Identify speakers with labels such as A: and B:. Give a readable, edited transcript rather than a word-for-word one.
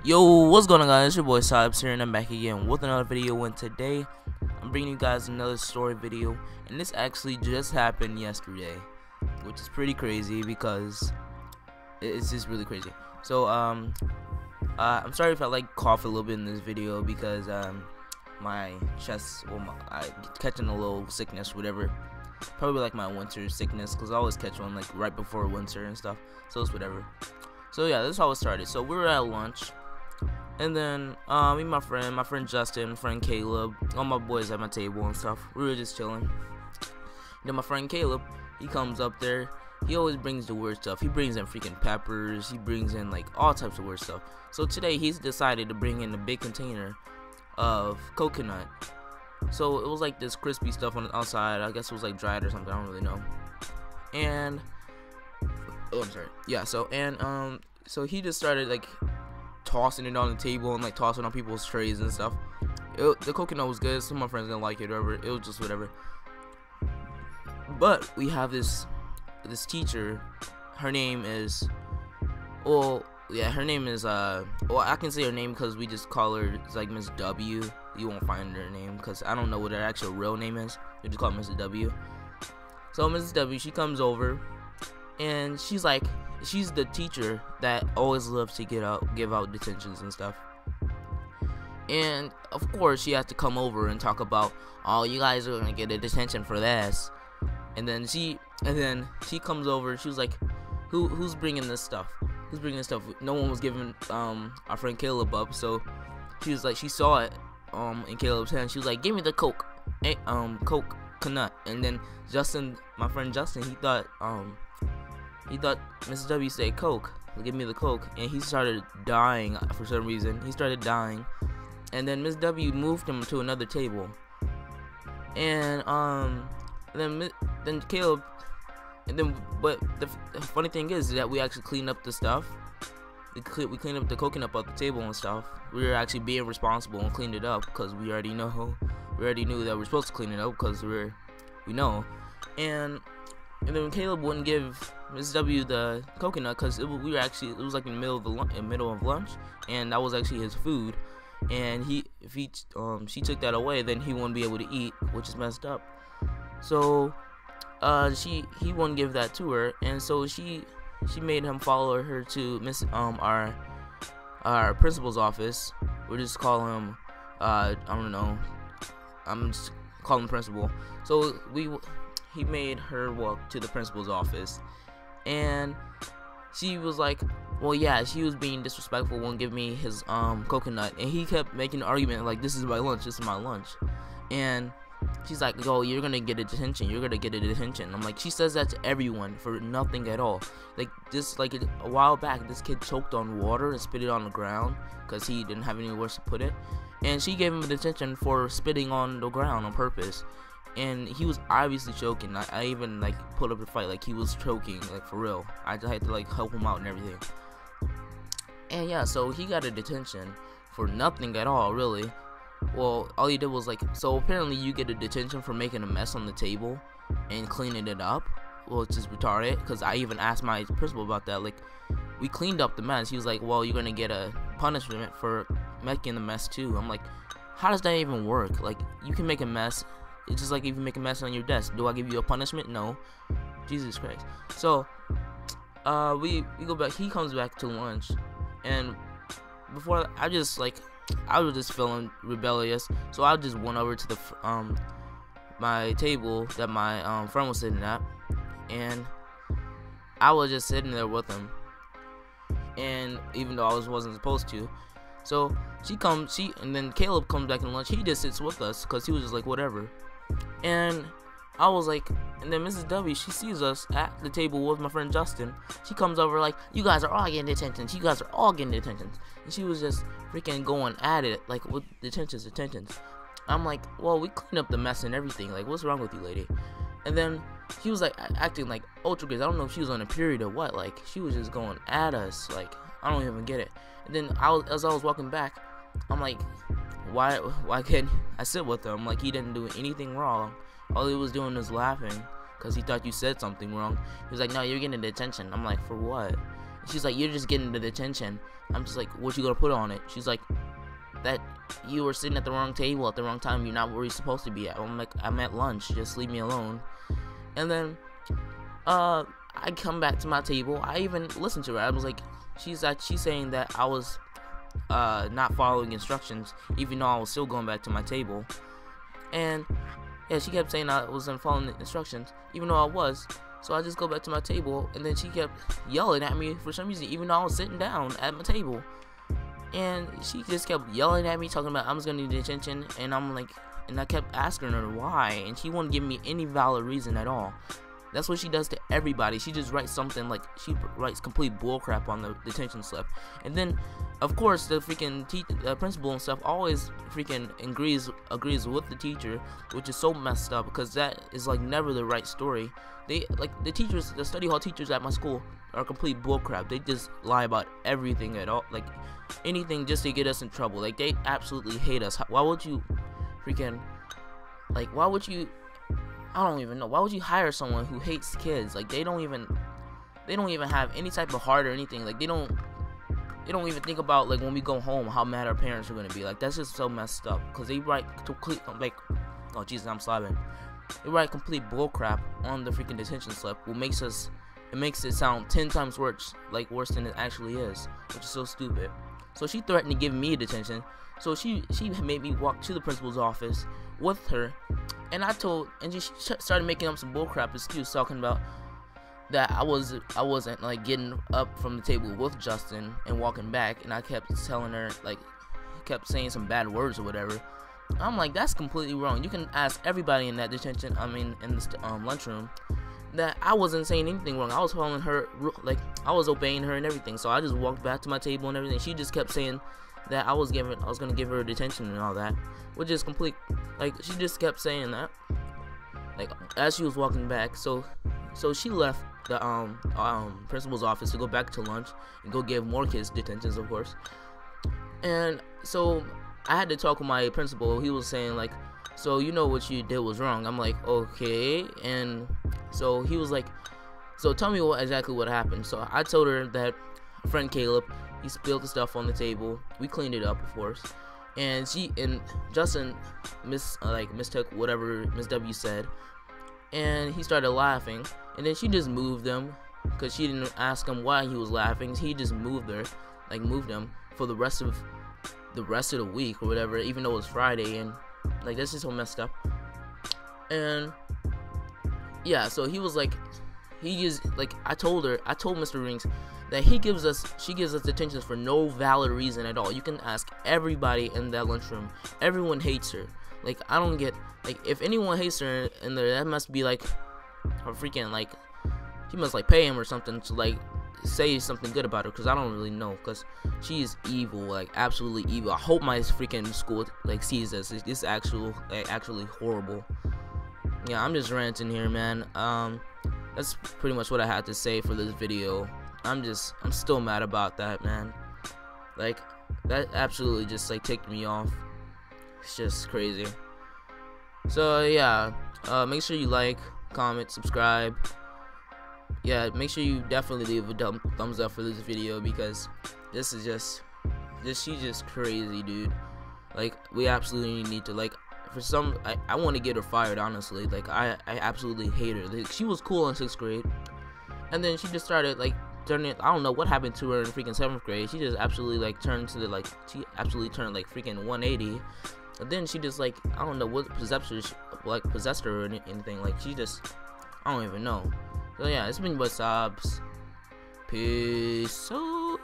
A: Yo, what's going on, guys? It's your boy Sibes here, and I'm back again with another video. And today I'm bringing you guys another story video, and this actually just happened yesterday, which is pretty crazy because it's just really crazy. So I'm sorry if I cough a little bit in this video because my chest, I catching a little sickness, whatever. Probably like my winter sickness, because I always catch one like right before winter and stuff. So it's whatever. So yeah, this is how it started. So we were at lunch. And then me and my friend Justin, my friend Caleb, all my boys at my table and stuff. We were just chilling. Then my friend Caleb, he comes up there. He always brings the weird stuff. He brings in freaking peppers. He brings in like all types of weird stuff. So today he's decided to bring in a big container of coconut. So it was like this crispy stuff on the outside. I guess it was like dried or something. I don't really know. And oh, I'm sorry. Yeah. So he just started like tossing it on the table and like tossing on people's trays and stuff. The coconut was good. Some of my friends didn't like it or whatever. It was just whatever. But we have this teacher. Her name is, well, I can say her name because we just call her, it's like Miss W. You won't find her name because I don't know what her actual real name is. We just call her Mrs. W. So Mrs. W, she comes over and she's the teacher that always loves to give out detentions and stuff. And of course she has to come over and talk about, oh, you guys are gonna get a detention for this. And then she comes over. She was like, who's bringing this stuff? Who's bringing this stuff? No one was giving our friend Caleb up. So she was like, she saw it in Caleb's hand. She was like, give me the Coke, coconut. And then Justin, my friend Justin, he thought Mrs. W said Coke. Give me the Coke. And he started dying for some reason. He started dying. And then Miss W moved him to another table. And then Caleb. And then, but the funny thing is that we actually cleaned up the stuff. We cleaned up the coconut off the table and stuff. We were actually being responsible and cleaned it up because we already knew that we're supposed to clean it up because we know. And then Caleb wouldn't give Miss W the coconut because it was like in the middle of lunch, and that was actually his food. And if she took that away, then he wouldn't be able to eat, which is messed up. So he wouldn't give that to her, and so she made him follow her to our principal's office. We'll just call him I don't know. I'm just calling him principal. So he made her walk to the principal's office, and she was like, well, yeah, she was being disrespectful, won't give me his coconut, and he kept making an argument like, this is my lunch, and she's like, yo, you're gonna get a detention, I'm like, she says that to everyone for nothing at all. Like a while back, this kid choked on water and spit it on the ground because he didn't have anywhere to put it, and she gave him a detention for spitting on the ground on purpose. And he was obviously choking. I even like put up a fight, like he was choking, like for real. I just had to like help him out and everything. And yeah, so he got a detention for nothing at all, really. Well, all he did was like, so apparently you get a detention for making a mess on the table and cleaning it up. Well, it's just retarded, because I even asked my principal about that. Like, we cleaned up the mess. He was like, well, you're gonna get a punishment for making the mess too. I'm like, how does that even work? Like, you can make a mess. It's just like if you make a mess on your desk. Do I give you a punishment? No. Jesus Christ. So, we go back. He comes back to lunch, and before I was just feeling rebellious. So I just went over to the my table that my friend was sitting at, and I was just sitting there with him. And even though I wasn't supposed to. So and then Caleb comes back in lunch. He just sits with us because he was just like, whatever. And I was like, and then Mrs. W, she sees us at the table with my friend Justin. She comes over like, you guys are all getting detentions. And she was just freaking going at it, like, with detentions. I'm like, well, we cleaned up the mess and everything. Like, what's wrong with you, lady? And then she was like acting like ultra crazy. I don't know if she was on a period or what. Like, she was just going at us. Like, I don't even get it. And then as I was walking back, I'm like, why can't I sit with him? Like, he didn't do anything wrong. All he was doing was laughing because he thought you said something wrong. He was like, no, you're getting detention. I'm like, for what? She's like, you're just getting the detention. I'm just like, what you gonna put on it? She's like, that you were sitting at the wrong table at the wrong time. You're not where you're supposed to be at. I'm like, I'm at lunch. Just leave me alone. And then, I come back to my table. I even listened to her. I was like, she's saying that I was not following instructions, even though I was still going back to my table. And yeah, she kept saying I wasn't following the instructions, even though I was. So I just go back to my table, and then she kept yelling at me for some reason, even though I was sitting down at my table. And she just kept yelling at me, talking about I'm just gonna need detention, and I'm like, and I kept asking her why, and she wouldn't give me any valid reason at all. That's what she does to everybody. She just writes something like, she writes complete bullcrap on the detention slip, and then, of course, the freaking principal and stuff always freaking agrees with the teacher, which is so messed up because that is like never the right story. They like the teachers, the study hall teachers at my school are complete bullcrap. They just lie about everything at all, like anything just to get us in trouble. Like they absolutely hate us. Why would you freaking why would you? I don't even know. Why would you hire someone who hates kids? Like they don't even have any type of heart or anything. Like they don't even think about like when we go home how mad our parents are gonna be. Like that's just so messed up. Cause they write complete oh Jesus, I'm slobbing. They write complete bullcrap on the freaking detention slip, which makes it sound 10 times worse than it actually is, which is so stupid. So she threatened to give me detention. So she made me walk to the principal's office with her, and she started making up some bullcrap excuse, talking about that I wasn't like getting up from the table with Justin and walking back, and I kept telling her, like, kept saying some bad words or whatever. I'm like, that's completely wrong. You can ask everybody in that detention, in this lunchroom, that I wasn't saying anything wrong. I was following her, like I was obeying her and everything. So I just walked back to my table and everything. She just kept saying that I was gonna give her detention and all that, which is complete. Like she just kept saying that, like as she was walking back. So she left the principal's office to go back to lunch and go give more kids detentions, of course. And so I had to talk with my principal. He was saying like, so you know what you did was wrong. I'm like, okay. And so he was like, so tell me exactly what happened. So I told her that a friend Caleb, he spilled the stuff on the table. We cleaned it up, of course. And Justin mistook whatever Miss W said, and he started laughing. And then she just moved him because she didn't ask him why he was laughing. He just moved him for the rest of the week or whatever, even though it was Friday. And like that's just so messed up. And yeah, so he was like, I told Mr. Rings that she gives us detentions for no valid reason at all. You can ask everybody in that lunchroom. Everyone hates her. Like I don't get, like, if anyone hates her in there, that must be like a freaking, like, he must like pay him or something to like say something good about her, because I don't really know, because she is evil, like absolutely evil. I hope my freaking school like sees this. It's actually horrible. Yeah, I'm just ranting here, man. That's pretty much what I had to say for this video. I'm still mad about that, man. Like that absolutely just like ticked me off. It's just crazy. So yeah, make sure you like, comment, subscribe. Yeah, make sure you definitely leave a thumbs up for this video, because this is she's just crazy, dude. Like we absolutely need to, like, I want to get her fired, honestly. Like I absolutely hate her. Like, she was cool in 6th grade, and then she just started like turning. I don't know what happened to her in freaking 7th grade. She just absolutely like turned like freaking 180. And then she just like, I don't know what possessed her or anything. Like she just, I don't even know. So yeah, it's been Wasabs. Peace out.